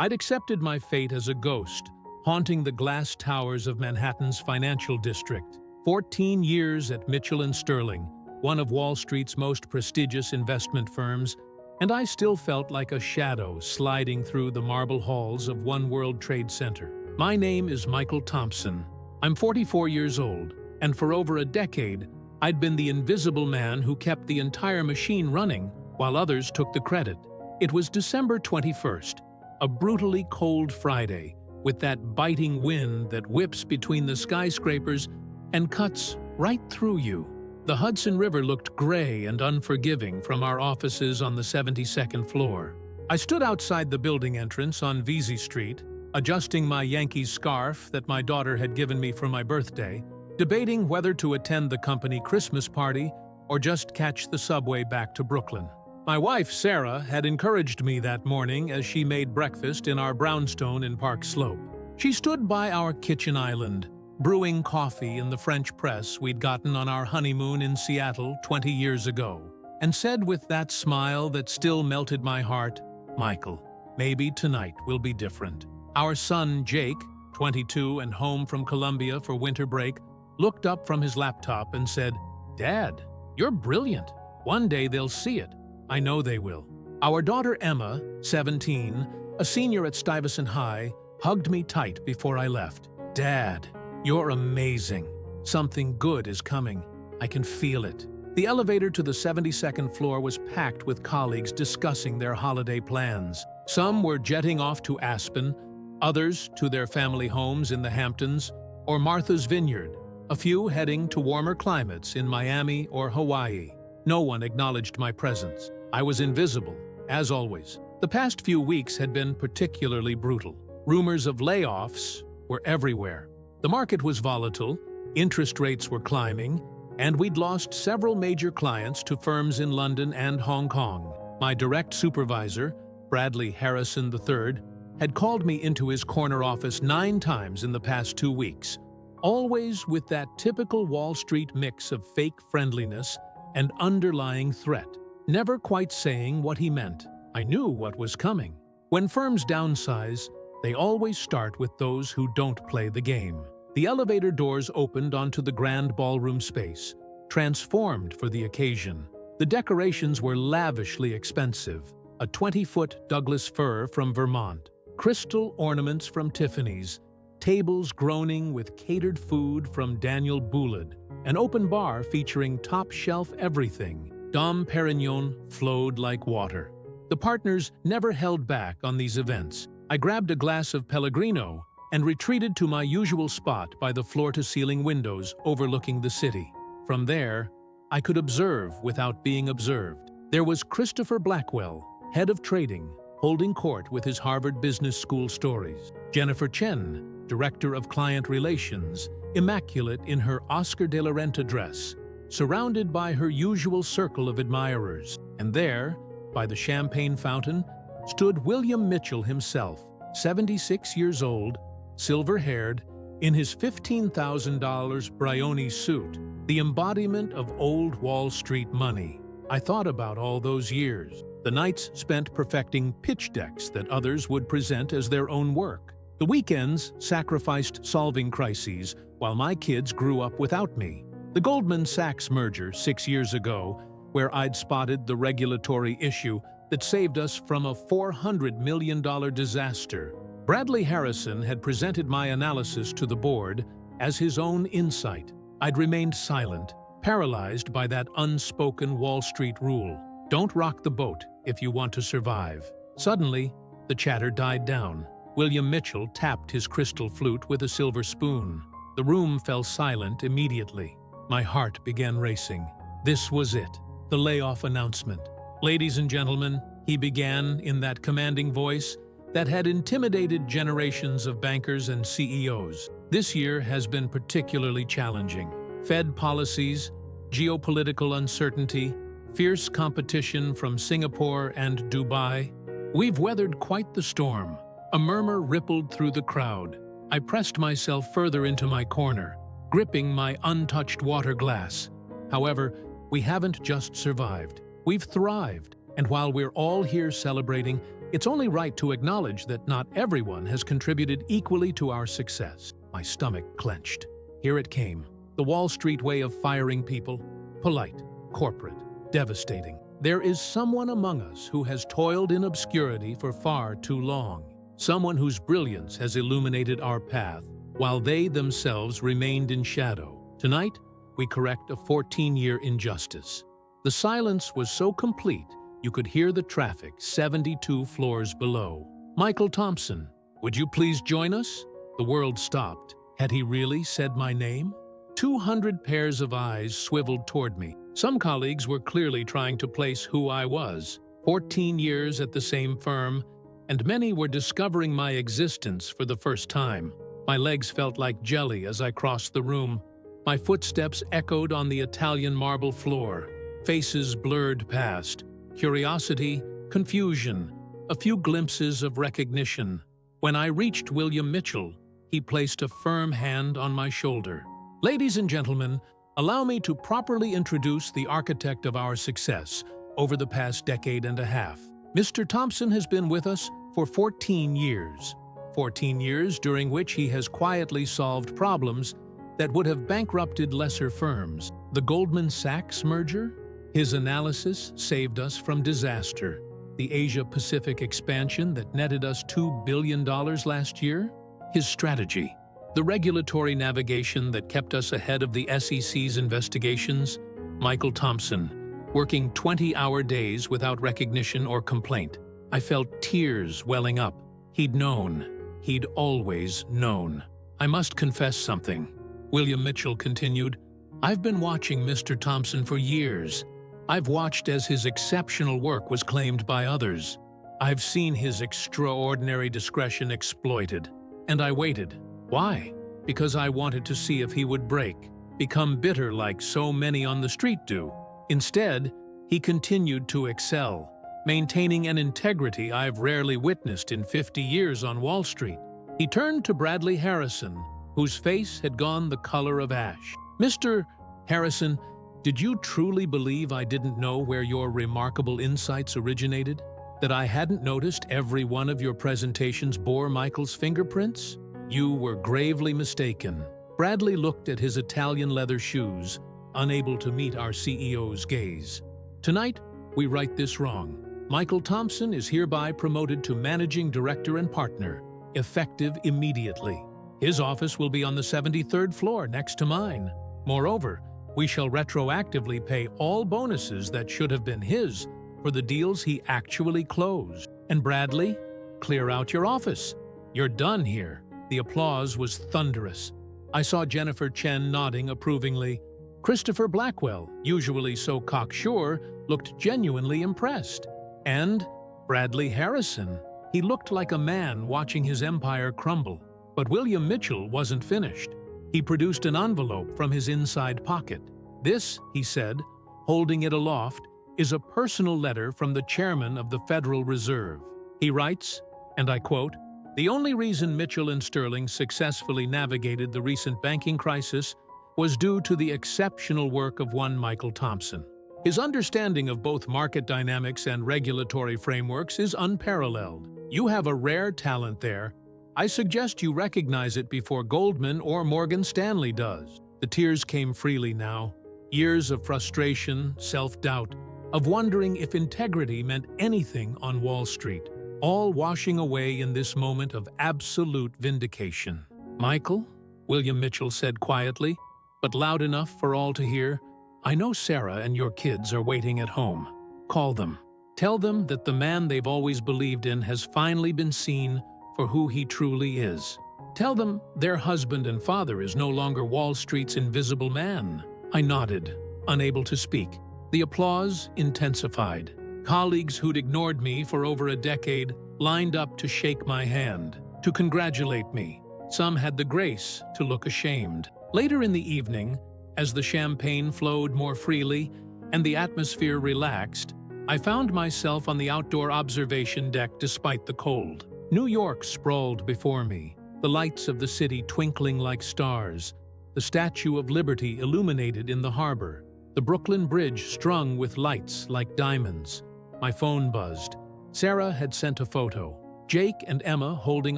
I'd accepted my fate as a ghost, haunting the glass towers of Manhattan's financial district. 14 years at Mitchell & Sterling, one of Wall Street's most prestigious investment firms, and I still felt like a shadow sliding through the marble halls of One World Trade Center. My name is Michael Thompson. I'm 44 years old, and for over a decade, I'd been the invisible man who kept the entire machine running while others took the credit. It was December 21st, a brutally cold Friday, with that biting wind that whips between the skyscrapers and cuts right through you. The Hudson River looked gray and unforgiving from our offices on the 72nd floor. I stood outside the building entrance on Vesey Street, adjusting my Yankees scarf that my daughter had given me for my birthday, debating whether to attend the company Christmas party or just catch the subway back to Brooklyn. My wife, Sarah, had encouraged me that morning as she made breakfast in our brownstone in Park Slope. She stood by our kitchen island, brewing coffee in the French press we'd gotten on our honeymoon in Seattle 20 years ago, and said with that smile that still melted my heart, "Michael, maybe tonight will be different." Our son, Jake, 22 and home from Colombia for winter break, looked up from his laptop and said, "Dad, you're brilliant. One day they'll see it. I know they will." Our daughter Emma, 17, a senior at Stuyvesant High, hugged me tight before I left. "Dad, you're amazing. Something good is coming. I can feel it." The elevator to the 72nd floor was packed with colleagues discussing their holiday plans. Some were jetting off to Aspen, others to their family homes in the Hamptons or Martha's Vineyard, a few heading to warmer climates in Miami or Hawaii. No one acknowledged my presence. I was invisible, as always. The past few weeks had been particularly brutal. Rumors of layoffs were everywhere. The market was volatile, interest rates were climbing, and we'd lost several major clients to firms in London and Hong Kong. My direct supervisor, Bradley Harrison III, had called me into his corner office 9 times in the past 2 weeks, always with that typical Wall Street mix of fake friendliness and underlying threat, never quite saying what he meant. I knew what was coming. When firms downsize, they always start with those who don't play the game. The elevator doors opened onto the grand ballroom space, transformed for the occasion. The decorations were lavishly expensive: a 20-foot Douglas fir from Vermont, crystal ornaments from Tiffany's, tables groaning with catered food from Daniel Boulud, an open bar featuring top-shelf everything. Dom Perignon flowed like water. The partners never held back on these events. I grabbed a glass of Pellegrino and retreated to my usual spot by the floor-to-ceiling windows overlooking the city. From there, I could observe without being observed. There was Christopher Blackwell, head of trading, holding court with his Harvard Business School stories. Jennifer Chen, director of client relations, immaculate in her Oscar de la Renta dress, surrounded by her usual circle of admirers. And there, by the champagne fountain, stood William Mitchell himself, 76 years old, silver-haired, in his $15,000 Brioni suit, the embodiment of old Wall Street money. I thought about all those years, the nights spent perfecting pitch decks that others would present as their own work. The weekends sacrificed solving crises while my kids grew up without me. The Goldman Sachs merger 6 years ago, where I'd spotted the regulatory issue that saved us from a $400 million disaster. Bradley Harrison had presented my analysis to the board as his own insight. I'd remained silent, paralyzed by that unspoken Wall Street rule: don't rock the boat if you want to survive. Suddenly, the chatter died down. William Mitchell tapped his crystal flute with a silver spoon. The room fell silent immediately. My heart began racing. This was it, the layoff announcement. "Ladies and gentlemen," he began in that commanding voice that had intimidated generations of bankers and CEOs. "This year has been particularly challenging. Fed policies, geopolitical uncertainty, fierce competition from Singapore and Dubai. We've weathered quite the storm." A murmur rippled through the crowd. I pressed myself further into my corner, gripping my untouched water glass. However, we haven't just survived. We've thrived. And while we're all here celebrating, It's only right to acknowledge that not everyone has contributed equally to our success. My stomach clenched. Here it came, the Wall Street way of firing people. Polite, corporate, devastating. There is someone among us who has toiled in obscurity for far too long. Someone whose brilliance has illuminated our path, while they themselves remained in shadow. Tonight, we correct a 14-year injustice. The silence was so complete, you could hear the traffic 72 floors below. Michael Thompson, would you please join us? The world stopped. Had he really said my name? 200 pairs of eyes swiveled toward me. Some colleagues were clearly trying to place who I was. 14 years at the same firm, and many were discovering my existence for the first time. My legs felt like jelly as I crossed the room. My footsteps echoed on the Italian marble floor. Faces blurred past. Curiosity, confusion, a few glimpses of recognition. When I reached William Mitchell, he placed a firm hand on my shoulder. Ladies and gentlemen, allow me to properly introduce the architect of our success over the past decade and a half. Mr. Thompson has been with us for 14 years. 14 years during which he has quietly solved problems that would have bankrupted lesser firms. The Goldman Sachs merger? His analysis saved us from disaster. The Asia-Pacific expansion that netted us $2 billion last year? His strategy. The regulatory navigation that kept us ahead of the SEC's investigations? Michael Thompson, working 20-hour days without recognition or complaint. I felt tears welling up. He'd known. He'd always known. I must confess something. William Mitchell continued, I've been watching Mr. Thompson for years. I've watched as his exceptional work was claimed by others. I've seen his extraordinary discretion exploited. And I waited. Why? Because I wanted to see if he would break, become bitter like so many on the street do. Instead, he continued to excel, maintaining an integrity I've rarely witnessed in 50 years on Wall Street. He turned to Bradley Harrison, whose face had gone the color of ash. Mr. Harrison, did you truly believe I didn't know where your remarkable insights originated? That I hadn't noticed every one of your presentations bore Michael's fingerprints? You were gravely mistaken. Bradley looked at his Italian leather shoes, unable to meet our CEO's gaze. Tonight, we right this wrong. Michael Thompson is hereby promoted to Managing Director and Partner, effective immediately. His office will be on the 73rd floor next to mine. Moreover, we shall retroactively pay all bonuses that should have been his for the deals he actually closed. And Bradley, clear out your office. You're done here. The applause was thunderous. I saw Jennifer Chen nodding approvingly. Christopher Blackwell, usually so cocksure, looked genuinely impressed. And Bradley Harrison. He looked like a man watching his empire crumble. But William Mitchell wasn't finished. He produced an envelope from his inside pocket. This, he said, holding it aloft, is a personal letter from the chairman of the Federal Reserve. He writes, and I quote, "The only reason Mitchell and Sterling successfully navigated the recent banking crisis was due to the exceptional work of one Michael Thompson. His understanding of both market dynamics and regulatory frameworks is unparalleled. You have a rare talent there. I suggest you recognize it before Goldman or Morgan Stanley does." The tears came freely now. Years of frustration, self-doubt, of wondering if integrity meant anything on Wall Street, all washing away in this moment of absolute vindication. "Michael," William Mitchell said quietly, but loud enough for all to hear, "I know Sarah and your kids are waiting at home. Call them. Tell them that the man they've always believed in has finally been seen for who he truly is. Tell them their husband and father is no longer Wall Street's invisible man." I nodded, unable to speak. The applause intensified. Colleagues who'd ignored me for over a decade lined up to shake my hand, to congratulate me. Some had the grace to look ashamed. Later in the evening, as the champagne flowed more freely and the atmosphere relaxed, I found myself on the outdoor observation deck despite the cold. New York sprawled before me, the lights of the city twinkling like stars, the Statue of Liberty illuminated in the harbor, the Brooklyn Bridge strung with lights like diamonds. My phone buzzed. Sarah had sent a photo. Jake and Emma holding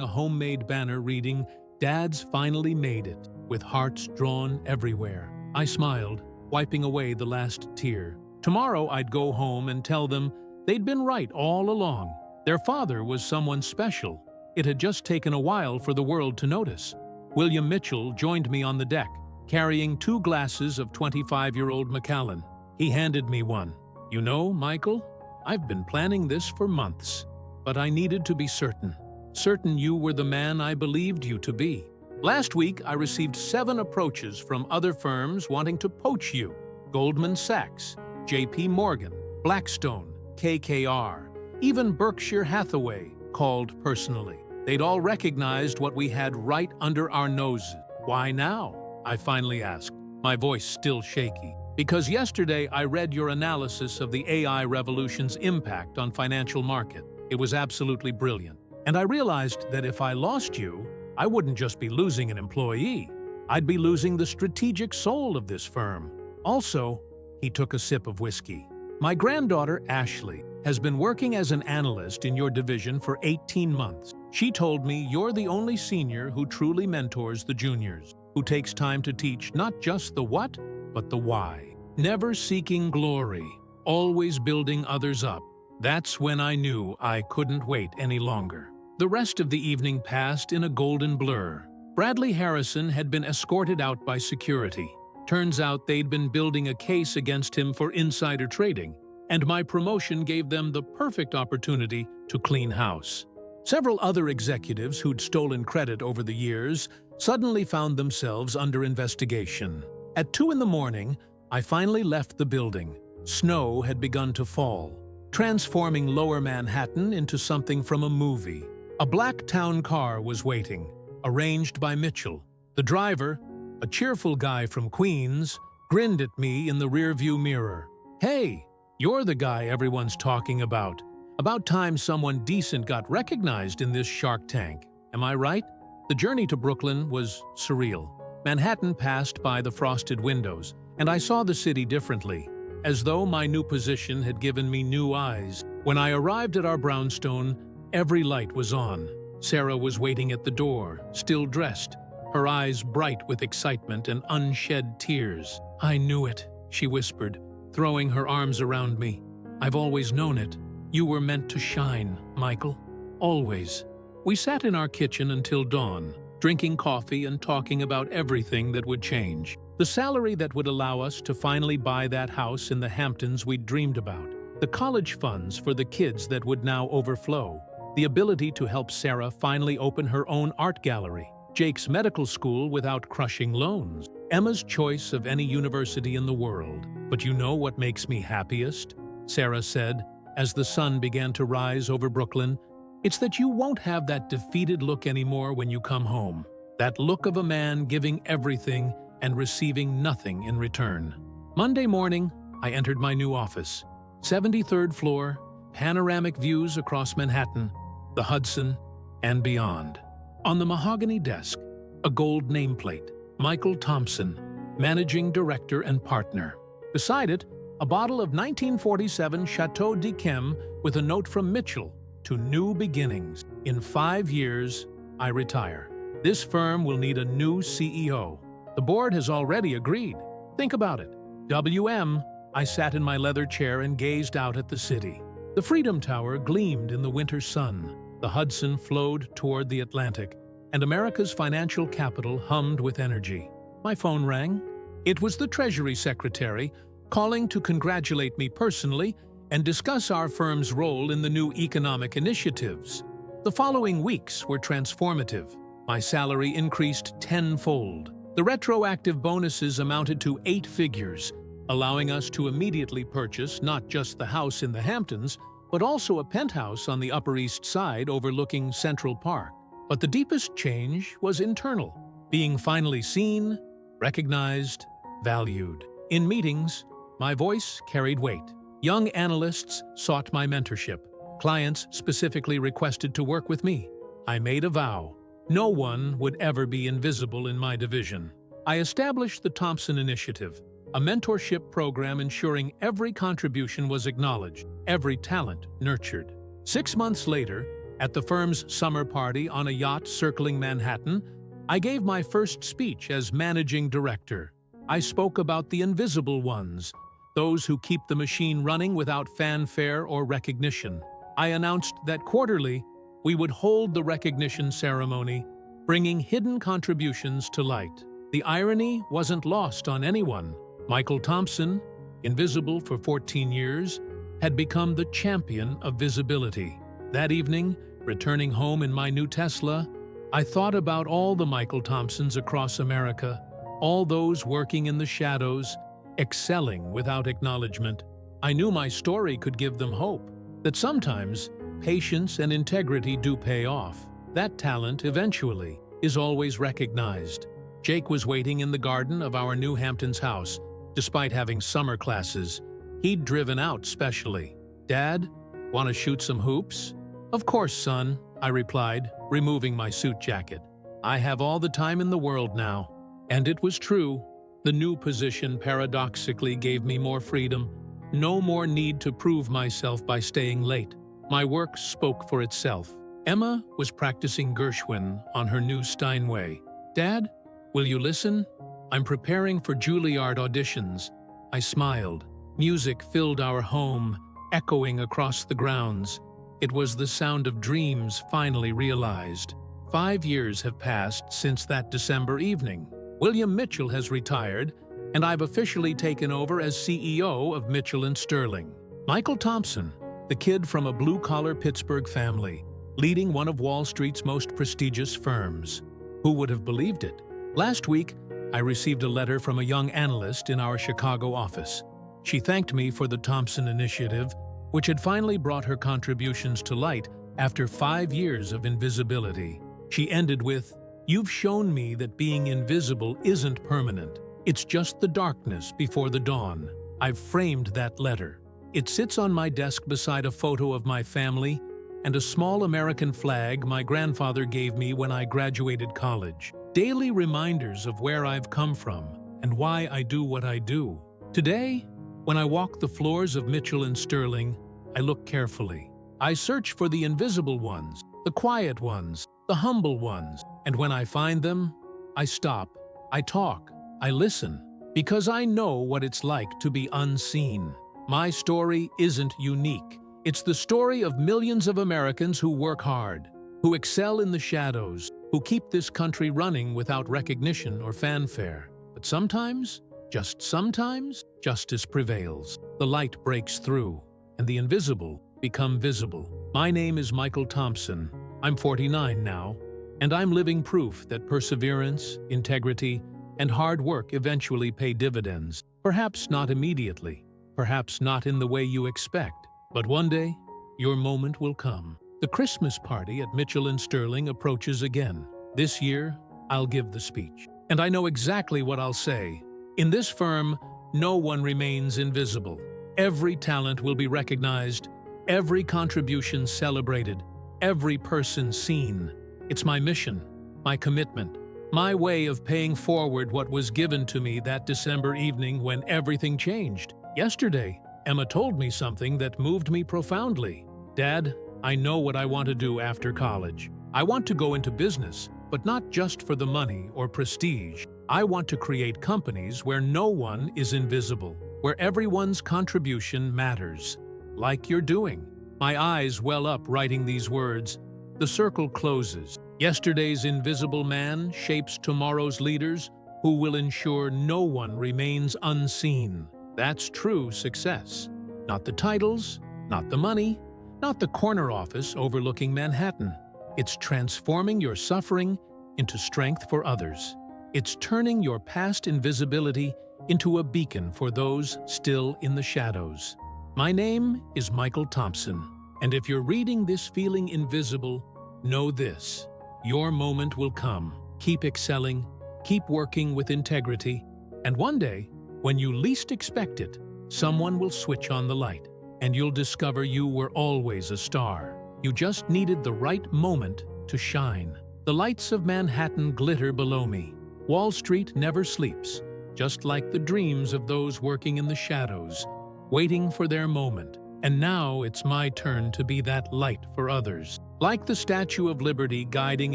a homemade banner reading, "Dad's finally made it," with hearts drawn everywhere. I smiled, wiping away the last tear. Tomorrow I'd go home and tell them they'd been right all along. Their father was someone special. It had just taken a while for the world to notice. William Mitchell joined me on the deck, carrying 2 glasses of 25-year-old Macallan. He handed me one. "You know, Michael, I've been planning this for months, but I needed to be certain. Certain you were the man I believed you to be. Last week, I received 7 approaches from other firms wanting to poach you. Goldman Sachs, JP Morgan, Blackstone, KKR, even Berkshire Hathaway called personally. They'd all recognized what we had right under our noses. Why now? I finally asked, my voice still shaky. Because yesterday I read your analysis of the AI revolution's impact on financial market. It was absolutely brilliant. And I realized that if I lost you, I wouldn't just be losing an employee. I'd be losing the strategic soul of this firm. Also, he took a sip of whiskey. My granddaughter, Ashley, has been working as an analyst in your division for 18 months. She told me you're the only senior who truly mentors the juniors, who takes time to teach not just the what, but the why. Never seeking glory, always building others up. That's when I knew I couldn't wait any longer. The rest of the evening passed in a golden blur. Bradley Harrison had been escorted out by security. Turns out they'd been building a case against him for insider trading, and my promotion gave them the perfect opportunity to clean house. Several other executives who'd stolen credit over the years suddenly found themselves under investigation. At 2 in the morning, I finally left the building. Snow had begun to fall, transforming Lower Manhattan into something from a movie. A black town car was waiting, arranged by Mitchell. The driver, a cheerful guy from Queens, grinned at me in the rearview mirror. "Hey, you're the guy everyone's talking about. About time someone decent got recognized in this Shark Tank. Am I right?" The journey to Brooklyn was surreal. Manhattan passed by the frosted windows, and I saw the city differently, as though my new position had given me new eyes. When I arrived at our brownstone, every light was on. Sarah was waiting at the door, still dressed, her eyes bright with excitement and unshed tears. "I knew it," she whispered, throwing her arms around me. "I've always known it. You were meant to shine, Michael. Always." We sat in our kitchen until dawn, drinking coffee and talking about everything that would change. The salary that would allow us to finally buy that house in the Hamptons we'd dreamed about. The college funds for the kids that would now overflow. The ability to help Sarah finally open her own art gallery. Jake's medical school without crushing loans. Emma's choice of any university in the world. "But you know what makes me happiest?" Sarah said, as the sun began to rise over Brooklyn. "It's that you won't have that defeated look anymore when you come home. That look of a man giving everything and receiving nothing in return." Monday morning, I entered my new office. 73rd floor, panoramic views across Manhattan, the Hudson, and beyond. On the mahogany desk, a gold nameplate, Michael Thompson, Managing Director and Partner. Beside it, a bottle of 1947 Chateau d'Yquem with a note from Mitchell, "To new beginnings. In 5 years, I retire. This firm will need a new CEO. The board has already agreed. Think about it." WM, I sat in my leather chair and gazed out at the city. The Freedom Tower gleamed in the winter sun. The Hudson flowed toward the Atlantic, and America's financial capital hummed with energy. My phone rang. It was the Treasury Secretary, calling to congratulate me personally and discuss our firm's role in the new economic initiatives. The following weeks were transformative. My salary increased tenfold. The retroactive bonuses amounted to 8 figures, allowing us to immediately purchase not just the house in the Hamptons, but also a penthouse on the Upper East Side overlooking Central Park. But the deepest change was internal, being finally seen, recognized, valued. In meetings, my voice carried weight. Young analysts sought my mentorship. Clients specifically requested to work with me. I made a vow. No one would ever be invisible in my division. I established the Thompson Initiative, a mentorship program ensuring every contribution was acknowledged, every talent nurtured. 6 months later, at the firm's summer party on a yacht circling Manhattan, I gave my first speech as managing director. I spoke about the invisible ones, those who keep the machine running without fanfare or recognition. I announced that quarterly, we would hold the recognition ceremony, bringing hidden contributions to light. The irony wasn't lost on anyone. Michael Thompson, invisible for 14 years, had become the champion of visibility. That evening, returning home in my new Tesla, I thought about all the Michael Thompsons across America, all those working in the shadows, excelling without acknowledgement. I knew my story could give them hope, that sometimes patience and integrity do pay off. That talent, eventually, is always recognized. Jake was waiting in the garden of our New Hamptons house. Despite having summer classes, he'd driven out specially. "Dad, want to shoot some hoops?" "Of course, son," I replied, removing my suit jacket. I have all the time in the world now. And it was true. The new position paradoxically gave me more freedom. No more need to prove myself by staying late. My work spoke for itself. Emma was practicing Gershwin on her new Steinway. "Dad, will you listen? I'm preparing for Juilliard auditions." I smiled. Music filled our home, echoing across the grounds. It was the sound of dreams finally realized. 5 years have passed since that December evening. William Mitchell has retired, and I've officially taken over as CEO of Mitchell & Sterling. Michael Thompson, the kid from a blue-collar Pittsburgh family, leading one of Wall Street's most prestigious firms. Who would have believed it? Last week, I received a letter from a young analyst in our Chicago office. She thanked me for the Thompson Initiative, which had finally brought her contributions to light after 5 years of invisibility. She ended with, "You've shown me that being invisible isn't permanent. It's just the darkness before the dawn." I've framed that letter. It sits on my desk beside a photo of my family and a small American flag my grandfather gave me when I graduated college. Daily reminders of where I've come from and why I do what I do. Today, when I walk the floors of Mitchell & Sterling, I look carefully. I search for the invisible ones, the quiet ones, the humble ones, and when I find them, I stop, I talk, I listen, because I know what it's like to be unseen. My story isn't unique. It's the story of millions of Americans who work hard, who excel in the shadows, who keep this country running without recognition or fanfare. But sometimes, just sometimes, justice prevails. The light breaks through, and the invisible become visible. My name is Michael Thompson. I'm 49 now, and I'm living proof that perseverance, integrity, and hard work eventually pay dividends. Perhaps not immediately, perhaps not in the way you expect, but one day, your moment will come. The Christmas party at Mitchell & Sterling approaches again. This year, I'll give the speech. And I know exactly what I'll say. In this firm, no one remains invisible. Every talent will be recognized, every contribution celebrated, every person seen. It's my mission, my commitment, my way of paying forward what was given to me that December evening when everything changed. Yesterday, Emma told me something that moved me profoundly. "Dad, I know what I want to do after college. I want to go into business, but not just for the money or prestige. I want to create companies where no one is invisible, where everyone's contribution matters. Like you're doing." My eyes well up writing these words. The circle closes. Yesterday's invisible man shapes tomorrow's leaders who will ensure no one remains unseen. That's true success. Not the titles, not the money, not the corner office overlooking Manhattan. It's transforming your suffering into strength for others. It's turning your past invisibility into a beacon for those still in the shadows. My name is Michael Thompson, and if you're reading this feeling invisible, know this: your moment will come. Keep excelling, keep working with integrity, and one day, when you least expect it, someone will switch on the light, and you'll discover you were always a star. You just needed the right moment to shine. The lights of Manhattan glitter below me. Wall Street never sleeps, just like the dreams of those working in the shadows, waiting for their moment. And now it's my turn to be that light for others. Like the Statue of Liberty guiding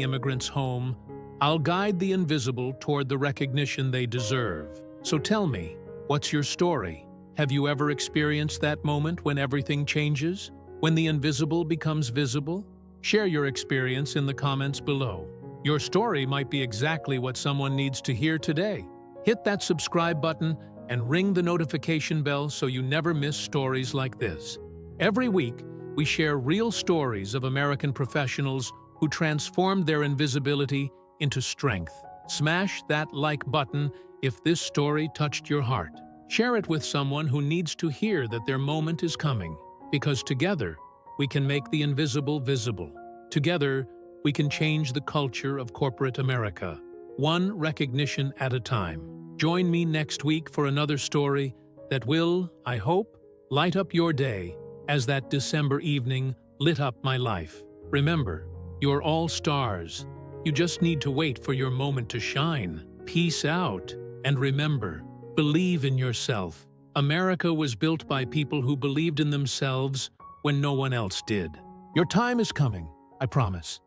immigrants home, I'll guide the invisible toward the recognition they deserve. So tell me, what's your story? Have you ever experienced that moment when everything changes? When the invisible becomes visible? Share your experience in the comments below. Your story might be exactly what someone needs to hear today. Hit that subscribe button and ring the notification bell so you never miss stories like this. Every week, we share real stories of American professionals who transformed their invisibility into strength. Smash that like button if this story touched your heart. Share it with someone who needs to hear that their moment is coming, because together, we can make the invisible visible. Together, we can change the culture of corporate America, one recognition at a time. Join me next week for another story that will, I hope, light up your day as that December evening lit up my life. Remember, you're all stars. You just need to wait for your moment to shine. Peace out. And remember, believe in yourself. America was built by people who believed in themselves when no one else did. Your time is coming, I promise.